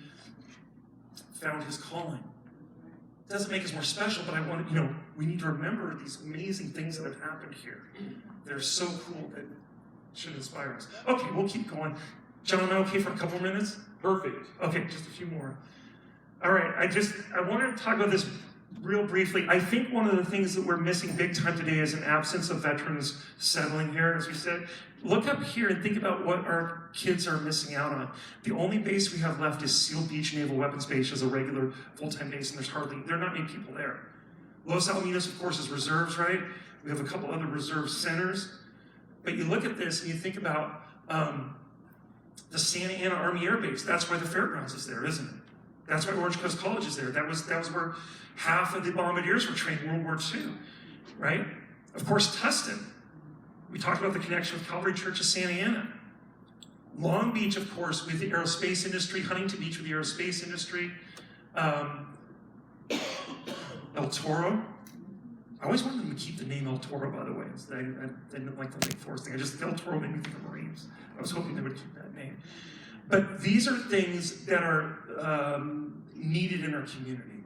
S2: found his calling. It doesn't make us more special, but I want to, you know, we need to remember these amazing things that have happened here. They're so cool that should inspire us. Okay, we'll keep going. John, am I okay for a couple minutes?
S1: Perfect.
S2: Okay, just a few more. All right, I wanted to talk about this real briefly. I think one of the things that we're missing big time today is an absence of veterans settling here, as we said. Look up here and think about what our kids are missing out on. The only base we have left is Seal Beach Naval Weapons Base as a regular full-time base, and there are not many people there. Los Alamitos, of course, is reserves, right? We have a couple other reserve centers. But you look at this and you think about the Santa Ana Army Air Base. That's why the fairgrounds is there, isn't it? That's why Orange Coast College is there. That was where half of the bombardiers were trained in World War II, right? Of course, Tustin. We talked about the connection with Calvary Church of Santa Ana. Long Beach, of course, with the aerospace industry. Huntington Beach with the aerospace industry. El Toro. I always wanted them to keep the name El Toro, by the way. I didn't like the Lake Forest thing. El Toro made me think of Marines. I was hoping they would keep that name. But these are things that are needed in our community.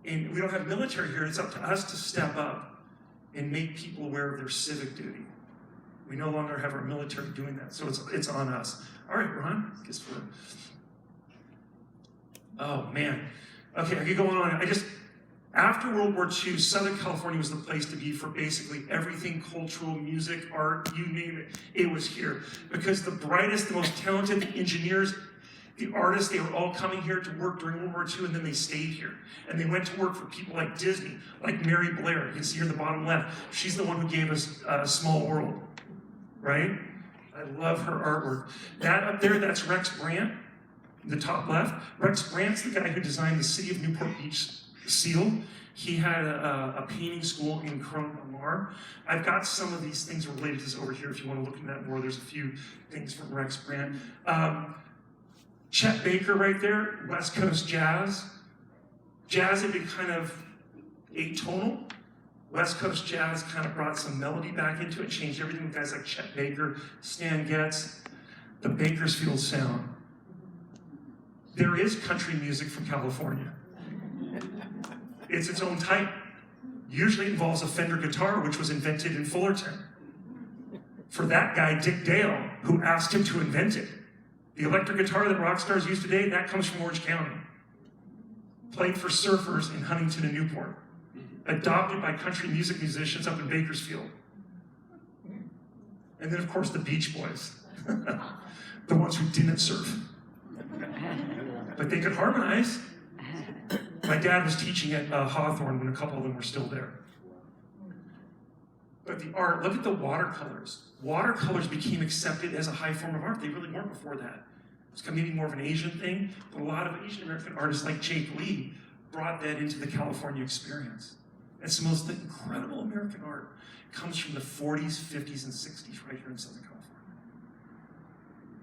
S2: And we don't have military here. It's up to us to step up and make people aware of their civic duty. We no longer have our military doing that, so it's on us. All right, Ron, guess what? Oh, man. Okay, I could go on. After World War II, Southern California was the place to be for basically everything, cultural, music, art, you name it, it was here. Because the brightest, the most talented engineers, The artists, they were all coming here to work during World War II, and then they stayed here. And they went to work for people like Disney, like Mary Blair. You can see her in the bottom left. She's the one who gave us Small World, right? I love her artwork. That up there, that's Rex Brandt, the top left. Rex Brandt's the guy who designed the City of Newport Beach seal. He had a painting school in Corona-Mar. I've got some of these things related to this over here if you want to look into that more. There's a few things from Rex Brandt. Chet Baker right there, West Coast jazz. Jazz had been kind of atonal. West Coast jazz kind of brought some melody back into it, changed everything with guys like Chet Baker, Stan Getz, the Bakersfield sound. There is country music from California. It's its own type. Usually it involves a Fender guitar, which was invented in Fullerton. For that guy, Dick Dale, who asked him to invent it. The electric guitar that rock stars use today, that comes from Orange County. Played for surfers in Huntington and Newport. Adopted by country music musicians up in Bakersfield. And then, of course, the Beach Boys. The ones who didn't surf. But they could harmonize. My dad was teaching at Hawthorne when a couple of them were still there. But the art, look at the watercolors. Watercolors became accepted as a high form of art. They really weren't before that. It's maybe more of an Asian thing, but a lot of Asian American artists like Jake Lee brought that into the California experience. It's the most incredible American art. It comes from the 40s, 50s, and 60s right here in Southern California.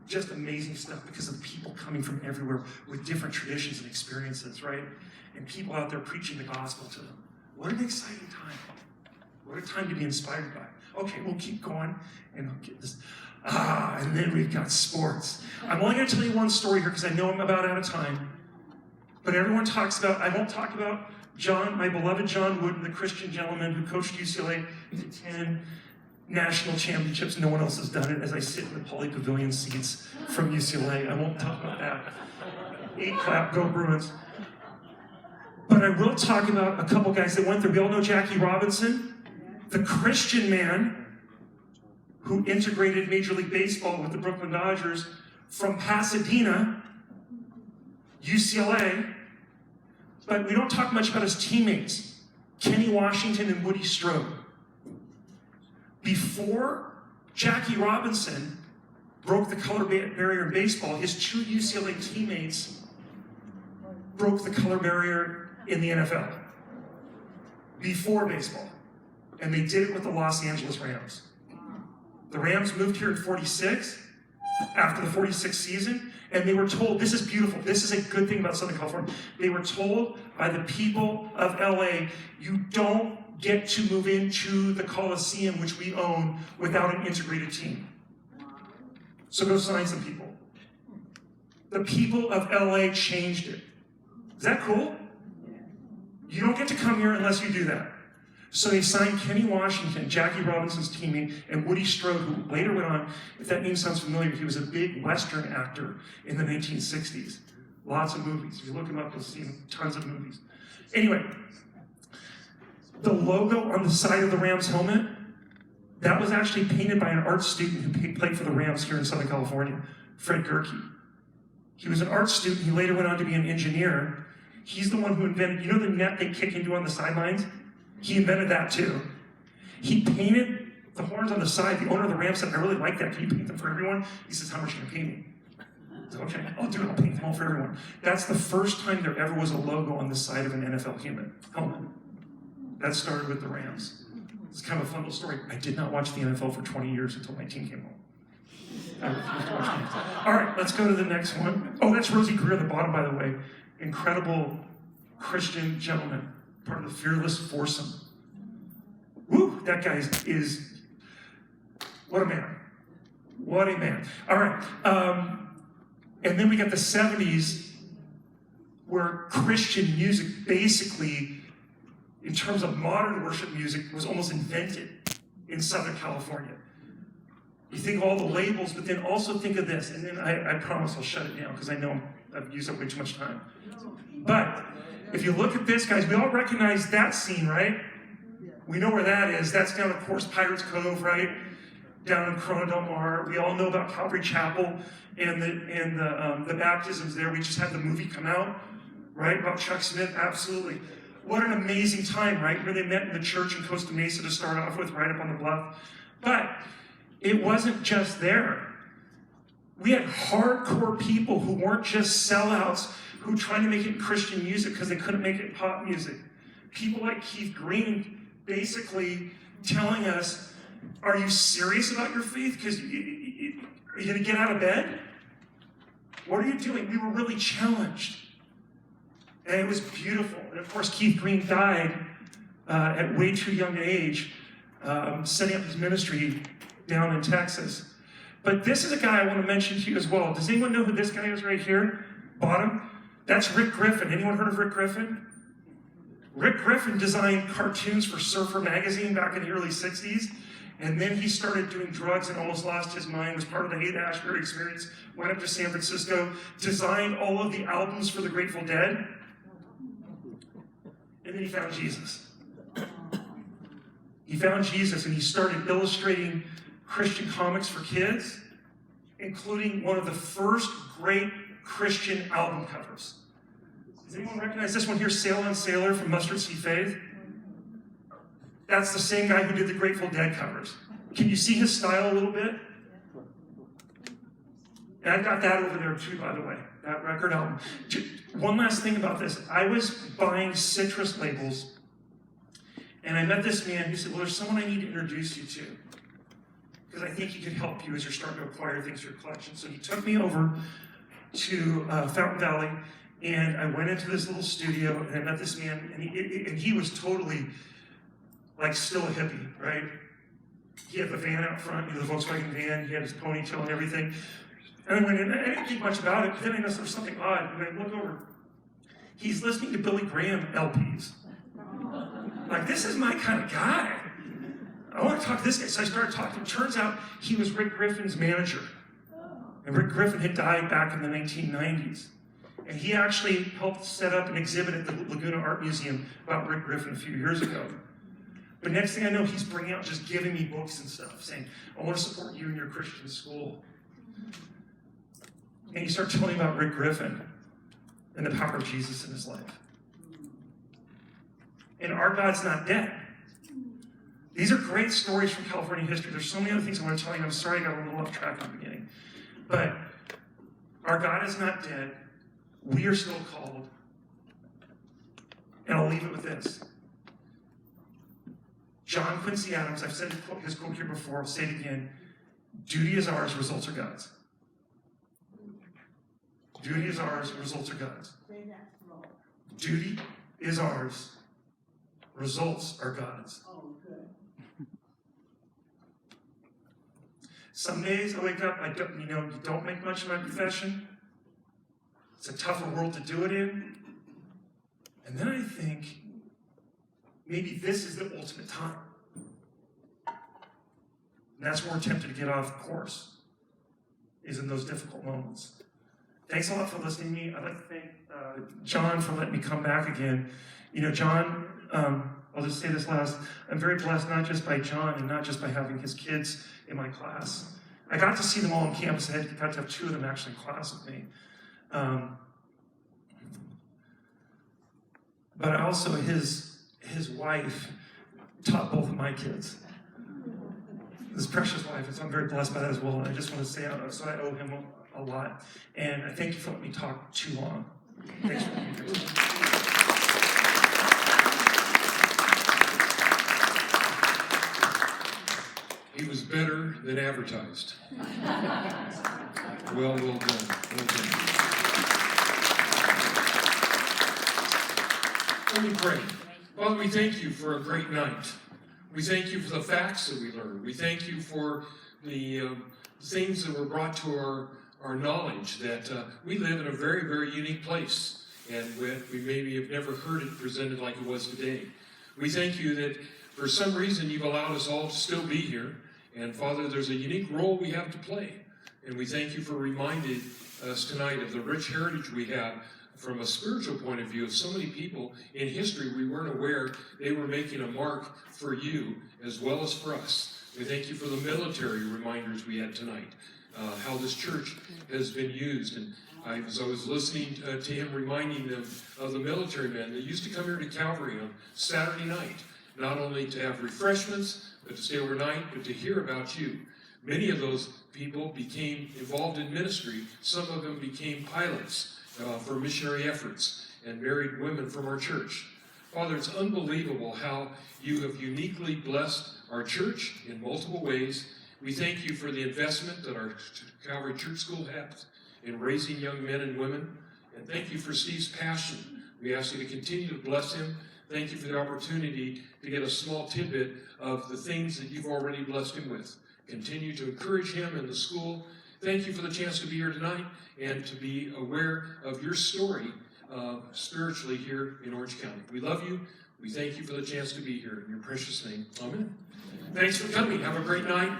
S2: Just amazing stuff because of people coming from everywhere with different traditions and experiences, right? And people out there preaching the gospel to them. What an exciting time. What a time to be inspired by. Okay, we'll keep going and I'll get this. And then we've got sports. I'm only going to tell you one story here because I know I'm about out of time. But everyone talks about, I won't talk about John, my beloved John Wooden, the Christian gentleman who coached UCLA to 10 national championships. No one else has done it as I sit in the Pauley Pavilion seats from UCLA. I won't talk about that. 8 clap, go Bruins. But I will talk about a couple guys that went there. We all know Jackie Robinson, the Christian man who integrated Major League Baseball with the Brooklyn Dodgers from Pasadena, UCLA. But we don't talk much about his teammates, Kenny Washington and Woody Strode. Before Jackie Robinson broke the color barrier in baseball, his 2 UCLA teammates broke the color barrier in the NFL. Before baseball. And they did it with the Los Angeles Rams. The Rams moved here in 46, after the 46 season, and they were told, this is beautiful, this is a good thing about Southern California. They were told by the people of LA, you don't get to move into the Coliseum, which we own, without an integrated team. So go sign some people. The people of LA changed it. Is that cool? You don't get to come here unless you do that. So they signed Kenny Washington, Jackie Robinson's teammate, and Woody Strode, who later went on, if that name sounds familiar, he was a big Western actor in the 1960s. Lots of movies. If you look him up, you'll see him, tons of movies. Anyway, the logo on the side of the Rams helmet, that was actually painted by an art student who played for the Rams here in Southern California, Fred Gerke. He was an art student. He later went on to be an engineer. He's the one who invented, you know the net they kick into on the sidelines? He invented that too. He painted the horns on the side. The owner of the Rams said, I really like that. Can you paint them for everyone? He says, how much are you going to pay me? I said, okay, I'll do it. I'll paint them all for everyone. That's the first time there ever was a logo on the side of an NFL helmet. That started with the Rams. It's kind of a fun little story. I did not watch the NFL for 20 years until my team came home. I refused to watch games. All right, let's go to the next one. Oh, that's Rosie Greer at the bottom, by the way. Incredible Christian gentleman. Part of the Fearless Foursome. Woo, that guy is what a man. What a man. All right. And then we got the 70s where Christian music basically, in terms of modern worship music, was almost invented in Southern California. You think of all the labels, but then also think of this, and then I promise I'll shut it down because I know I've used up way too much time. But if you look at this, guys, we all recognize that scene, right? We know where that is. That's down, of course, Pirates Cove, right? down in Corona Del Mar. We all know about Calvary Chapel and the baptisms there. We just had the movie come out, right, about Chuck Smith. Absolutely. What an amazing time, right? Where they met in the church in Costa Mesa to start off with, right up on the bluff. But it wasn't just there. We had hardcore people who weren't just sellouts who tried to make it Christian music because they couldn't make it pop music. People like Keith Green basically telling us, are you serious about your faith? Because are you going to get out of bed? What are you doing? We were really challenged. And it was beautiful. And of course, Keith Green died at way too young an age, setting up his ministry down in Texas. But this is a guy I want to mention to you as well. Does anyone know who this guy is right here? Bottom? That's Rick Griffin. Anyone heard of Rick Griffin? Rick Griffin designed cartoons for Surfer magazine back in the early 60s. And then he started doing drugs and almost lost his mind, was part of the Haight-Ashbury experience, went up to San Francisco, designed all of the albums for the Grateful Dead. And then he found Jesus. He found Jesus and he started illustrating Christian comics for kids, including one of the first great Christian album covers. Does anyone recognize this one here, Sail on Sailor from Mustard Seed Faith? That's the same guy who did the Grateful Dead covers. Can you see his style a little bit? And I've got that over there too, by the way, that record album. One last thing about this. I was buying citrus labels, and I met this man who said, well, there's someone I need to introduce you to, because I think he could help you as you're starting to acquire things for your collection. So he took me over to Fountain Valley, and I went into this little studio, and I met this man, and he was totally, like, still a hippie, right? He had the van out front, the Volkswagen van, he had his ponytail and everything. And I went in, I didn't think much about it, but then I noticed there was something odd, and I look over. He's listening to Billy Graham LPs. Like, this is my kind of guy. I want to talk to this guy. So I started talking. Turns out he was Rick Griffin's manager. And Rick Griffin had died back in the 1990s. And he actually helped set up an exhibit at the Laguna Art Museum about Rick Griffin a few years ago. But next thing I know, he's bringing out, just giving me books and stuff, saying, I want to support you in your Christian school. And he started telling me about Rick Griffin and the power of Jesus in his life. And our God's not dead. These are great stories from California history. There's so many other things I want to tell you. I'm sorry I got a little off track at the beginning. But our God is not dead. We are still called. And I'll leave it with this. John Quincy Adams, I've said his quote here before, I'll say it again. Duty is ours, results are God's. Duty is ours, results are God's. Duty is ours, results are God's. Some days I wake up, you don't make much of my profession. It's a tougher world to do it in. And then I think, maybe this is the ultimate time. And that's where we're tempted to get off course, is in those difficult moments. Thanks a lot for listening to me. I'd like to thank John for letting me come back again. You know, John, I'll just say this last, I'm very blessed not just by John and not just by having his kids in my class. I got to see them all on campus. I got to have two of them actually in class with me. But also his wife taught both of my kids. His precious wife, and so I'm very blessed by that as well. And I just want to say, so I owe him a lot. And I thank you for letting me talk too long. Thanks for being here.
S1: He was better than advertised. Well done. Well done. Let me pray. Father, we thank you for a great night. We thank you for the facts that we learned. We thank you for the things that were brought to our knowledge, that we live in a very, very unique place, and we maybe have never heard it presented like it was today. We thank you that for some reason you've allowed us all to still be here, and Father, there's a unique role we have to play, and we thank you for reminding us tonight of the rich heritage we have from a spiritual point of view of so many people in history we weren't aware they were making a mark for you as well as for us. We thank you for the military reminders we had tonight, how this church has been used. And I was listening to him reminding them of the military men that used to come here to Calvary on Saturday night, not only to have refreshments, but to stay overnight, but to hear about you. Many of those people became involved in ministry. Some of them became pilots for missionary efforts and married women from our church. Father, it's unbelievable how you have uniquely blessed our church in multiple ways. We thank you for the investment that our Calvary Church School has in raising young men and women. And thank you for Steve's passion. We ask you to continue to bless him. Thank you for the opportunity to get a small tidbit of the things that you've already blessed him with. Continue to encourage him in the school. Thank you for the chance to be here tonight and to be aware of your story spiritually here in Orange County. We love you. We thank you for the chance to be here. In your precious name, amen. Thanks for coming. Have a great night.